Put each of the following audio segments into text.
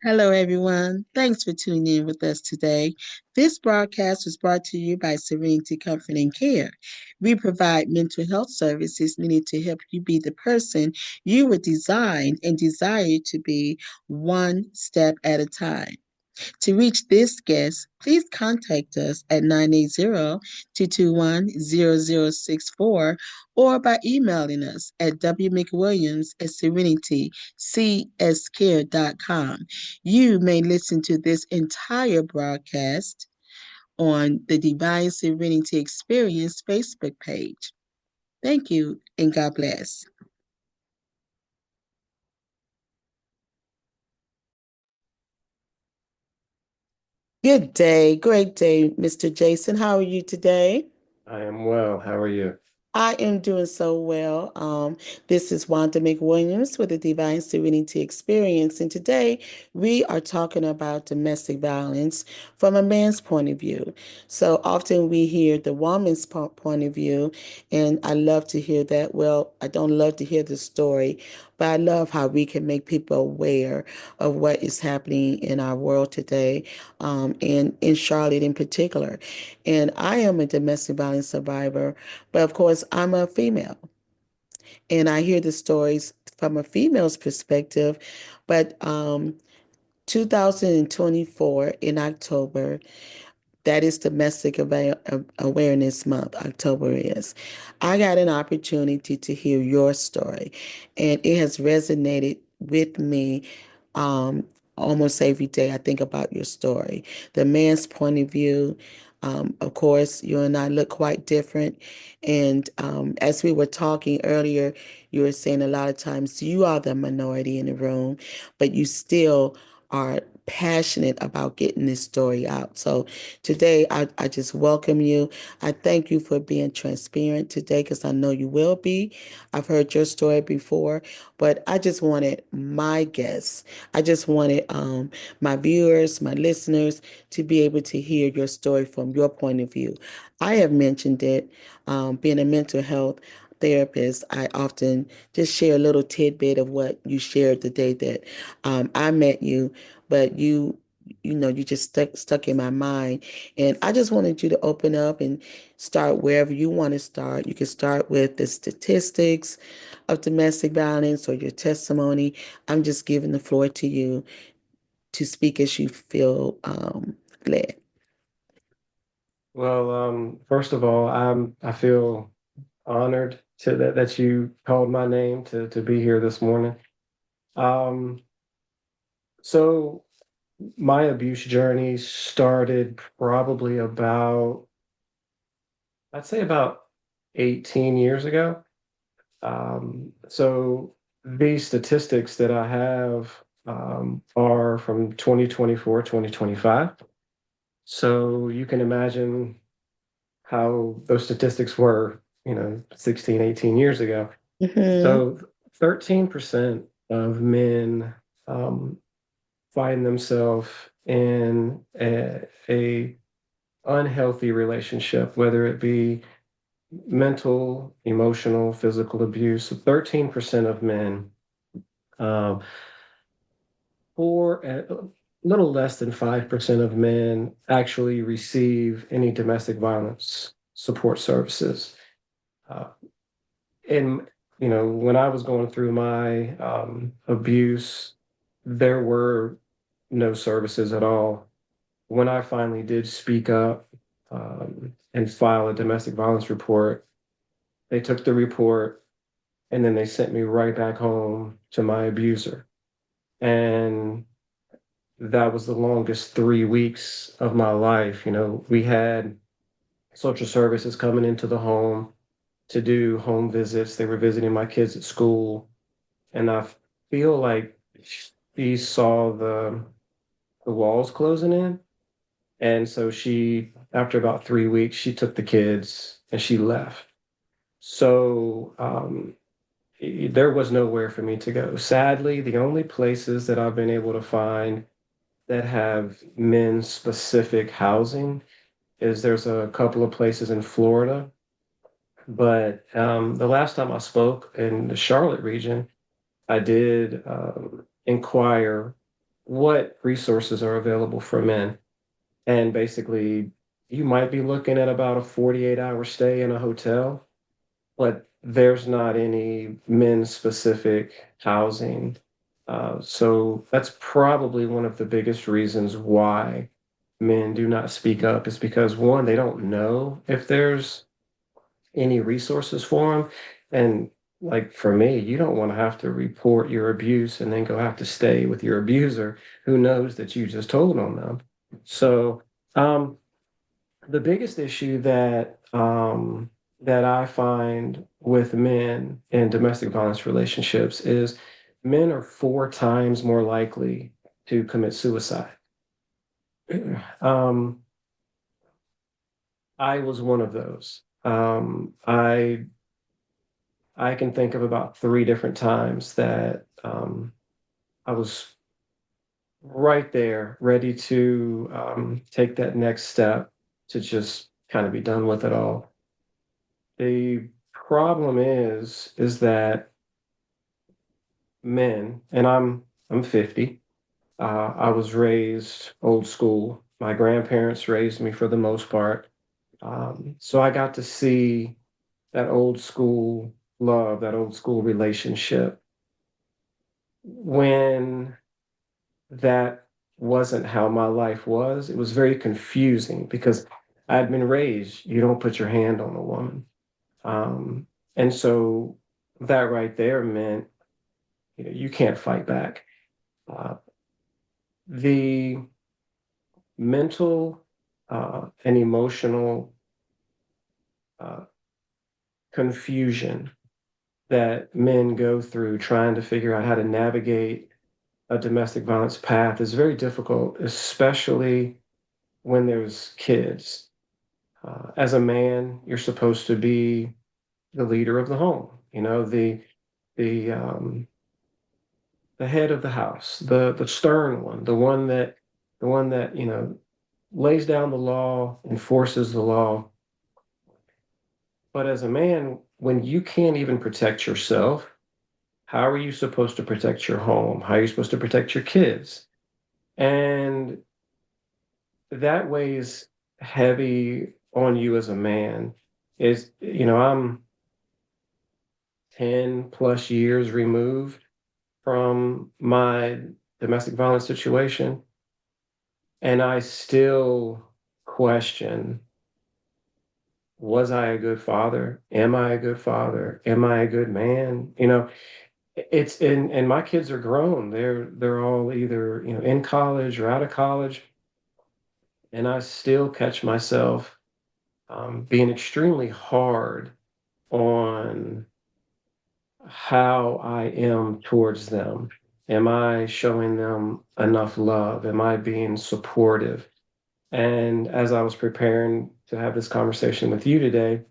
Hello, everyone. Thanks for tuning in with us today. This broadcast was brought to you by Serenity Comfort and Care. We provide mental health services needed to help you be the person you were designed and desired to be, one step at a time. To reach this guest, please contact us at 980-221-0064 or by emailing us at wmcwilliams@serenitycscare.com. You may listen to this entire broadcast on the Divine Serenity Experience Facebook page. Thank you and God bless. Good day, great day, Mr. Jason. How are you today? I am well. How are you? I am doing so well. This is Wanda McWilliams with the Divine Serenity Experience, and today we are talking about domestic violence from a man's point of view. So often we hear the woman's point of view, and I love to hear that. Well, I don't love to hear the story, but I love how we can make people aware of what is happening in our world today, and in Charlotte in particular. And I am a domestic violence survivor, but of course, I'm a female. And I hear the stories from a female's perspective. But 2024 in October, that is Domestic Awareness Month, October is. I got an opportunity to hear your story, and it has resonated with me um, almost every day. I think about your story. The man's point of view, of course, you and I look quite different. And as we were talking earlier, you were saying a lot of times you are the minority in the room, but you still are passionate about getting this story out. So today, I just welcome you. I thank you for being transparent today because I know you will be. I've heard your story before, but I just wanted my guests, I just wanted my viewers, my listeners to be able to hear your story from your point of view. I have mentioned it, being a mental health therapist, I often just share a little tidbit of what you shared the day that I met you, but you just stuck in my mind. And I just wanted you to open up and start wherever you want to start. You can start with the statistics of domestic violence or your testimony. I'm just giving the floor to you to speak as you feel led. Well, first of all, I feel honored that you called my name to be here this morning. Um, so my abuse journey started probably about, I'd say about 18 years ago. So these statistics that I have are from 2024, 2025. So you can imagine how those statistics were, 16, 18 years ago. Mm-hmm. So 13% of men um, find themselves in a unhealthy relationship, whether it be mental, emotional, physical abuse. So 13% of men, um, for a little less than 5% of men actually receive any domestic violence support services. Uh, and when I was going through my abuse, there were no services at all. When I finally did speak up and file a domestic violence report, they took the report and then they sent me right back home to my abuser. And that was the longest 3 weeks of my life. We had social services coming into the home to do home visits. They were visiting my kids at school. And I feel like she saw the walls closing in. And so after about 3 weeks, she took the kids and she left. So there was nowhere for me to go. Sadly, the only places that I've been able to find that have men's specific housing is there's a couple of places in Florida. But the last time I spoke in the Charlotte region, I did inquire what resources are available for men. And basically, you might be looking at about a 48-hour stay in a hotel, but there's not any men-specific housing. So that's probably one of the biggest reasons why men do not speak up is because one, they don't know if there's any resources for them. And like for me, you don't want to have to report your abuse and then go have to stay with your abuser who knows that you just told on them. So um, the biggest issue that I find with men in domestic violence relationships is men are 4 times more likely to commit suicide. Um, I was one of those. I can think of about 3 different times that I was right there, ready to take that next step to just kind of be done with it all. The problem is that men, and I'm 50. I was raised old school. My grandparents raised me for the most part. So I got to see that old school love, that old school relationship. When that wasn't how my life was, it was very confusing because I'd been raised, you don't put your hand on a woman. Um, and so that right there meant, you can't fight back. Uh, the mental and emotional uh, confusion that men go through trying to figure out how to navigate a domestic violence path is very difficult, especially when there's kids. As a man, you're supposed to be the leader of the home, the the head of the house, the stern one, the one that lays down the law, enforces the law. But as a man, when you can't even protect yourself, how are you supposed to protect your home? How are you supposed to protect your kids? And that weighs heavy on you as a man. I'm 10 plus years removed from my domestic violence situation, and I still question, was I a good father? Am I a good father? Am I a good man? It's and my kids are grown. They're all either, in college or out of college, and I still catch myself being extremely hard on how I am towards them. Am I showing them enough love? Am I being supportive? And as I was preparing to have this conversation with you today,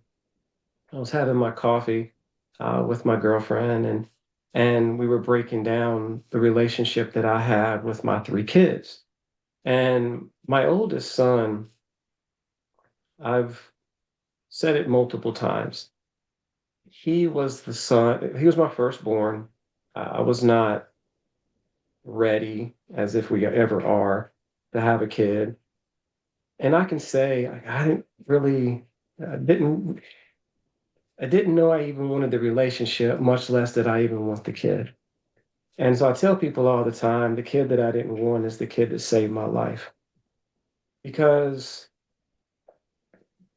I was having my coffee with my girlfriend, and we were breaking down the relationship that I have with my 3 kids. And my oldest son, I've said it multiple times. He was my firstborn. I was not ready, as if we ever are, to have a kid. And I can say I didn't really, didn't I didn't know I even wanted the relationship, much less that I even want the kid. And so I tell people all the time, the kid that I didn't want is the kid that saved my life. Because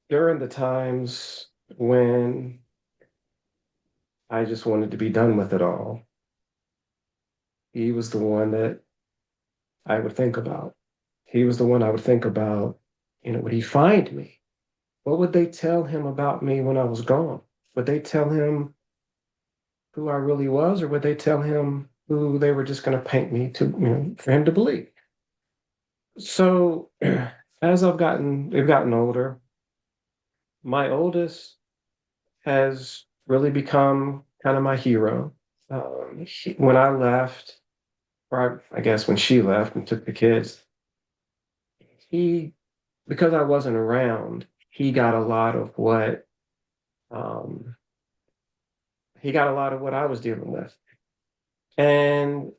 during the times when I just wanted to be done with it all, he was the one that I would think about. He was the one I would think about, would he find me? What would they tell him about me when I was gone? Would they tell him who I really was, or would they tell him who they were just going to paint me to, for him to believe? So as they've gotten older, my oldest has really become kind of my hero. When I left, or I guess when she left and took the kids, he, because I wasn't around, um, he got a lot of what I was dealing with. And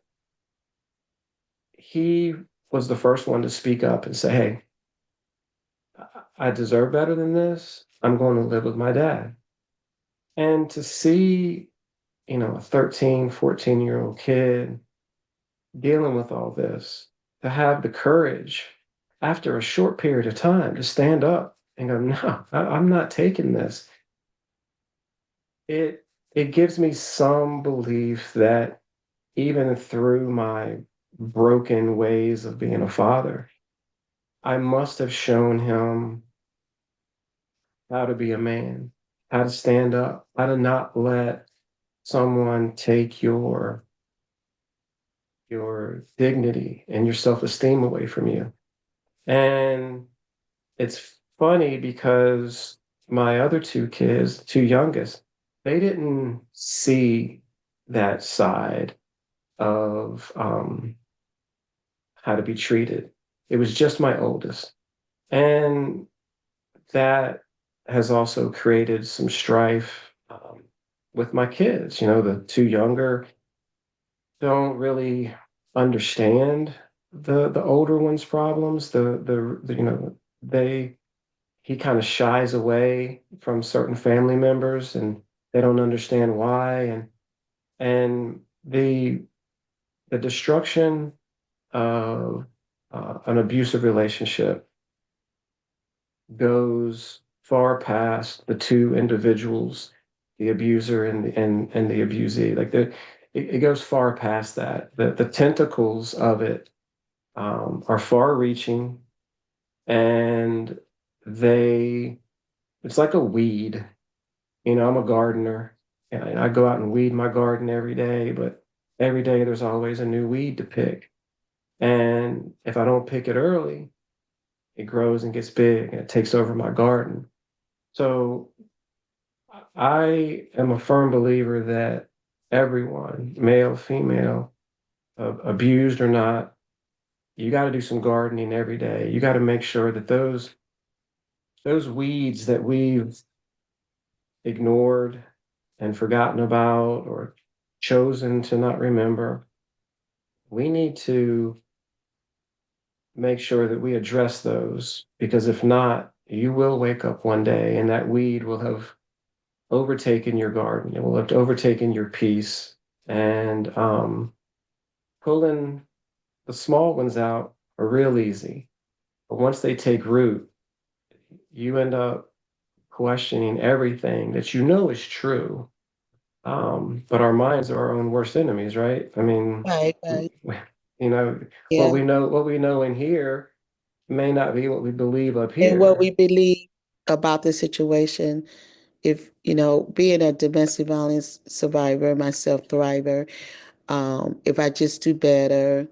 he was the first one to speak up and say, "Hey, I deserve better than this. I'm going to live with my dad." And to see, a 13, 14-year-old kid dealing with all this, to have the courage after a short period of time to stand up and go, "No, I'm not taking this." It gives me some belief that even through my broken ways of being a father, I must have shown him how to be a man, how to stand up, how to not let someone take your dignity and your self-esteem away from you. And it's funny because my other two kids, the two youngest, they didn't see that side of how to be treated. It was just my oldest. And that has also created some strife with my kids. The two younger don't really understand the older one's problems. They he kind of shies away from certain family members, and they don't understand why. And the destruction of an abusive relationship goes far past the two individuals, the abuser and the abusee. It goes far past that. The tentacles of it are far reaching, and they it's like a weed. I'm a gardener, and I go out and weed my garden every day, but every day there's always a new weed to pick. And if I don't pick it early, it grows and gets big and it takes over my garden. So I am a firm believer that everyone, male, female, abused or not, you got to do some gardening every day. You got to make sure that those weeds that we've ignored and forgotten about or chosen to not remember, we need to make sure that we address those, because if not, you will wake up one day and that weed will have overtaken your garden. It will have overtaken your peace. And pulling the small ones out are real easy. But once they take root, you end up questioning everything that you know is true. But our minds are our own worst enemies, right? I mean, Right, right. you know, Yeah. what we know in here may not be what we believe up And what we here. believe about the situation, if, being a domestic violence survivor, myself thriver, if I just do better,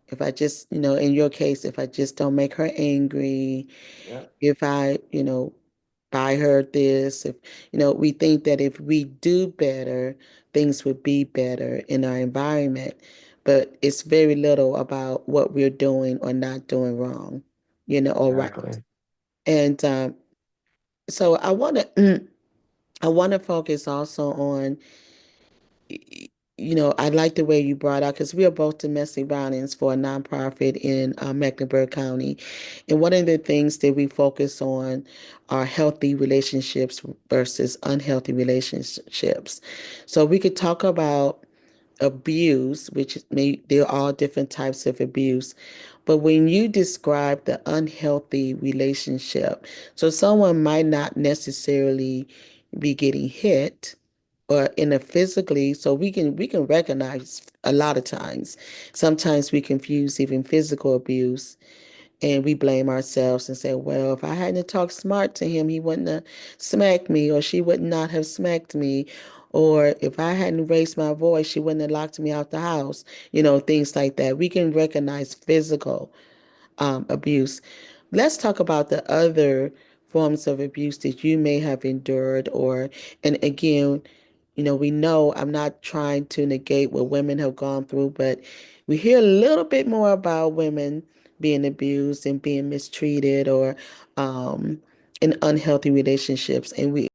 if I just, in your case, if I just don't make her angry, Yeah, if I, buy her this, if, we think that if we do better, things would be better in our environment. But it's very little about what we're doing or not doing wrong, or right. exactly. And so I want to, I want to focus also on I like the way you brought out because we are both domestic violence for a nonprofit in Mecklenburg County. And one of the things that we focus on are healthy relationships versus unhealthy relationships. So we could talk about abuse, they're all different types of abuse. But when you describe the unhealthy relationship, so someone might not necessarily be getting hit or in a physically, so we can recognize a lot of times. Sometimes we confuse even physical abuse and we blame ourselves and say, well, if I hadn't talked smart to him, he wouldn't have smacked me, or she would not have smacked me. Or if I hadn't raised my voice, she wouldn't have locked me out the house. Things like that. We can recognize physical abuse. Let's talk about the other forms of abuse that you may have endured, and again, we know I'm not trying to negate what women have gone through, but we hear a little bit more about women being abused and being mistreated or in unhealthy relationships. And we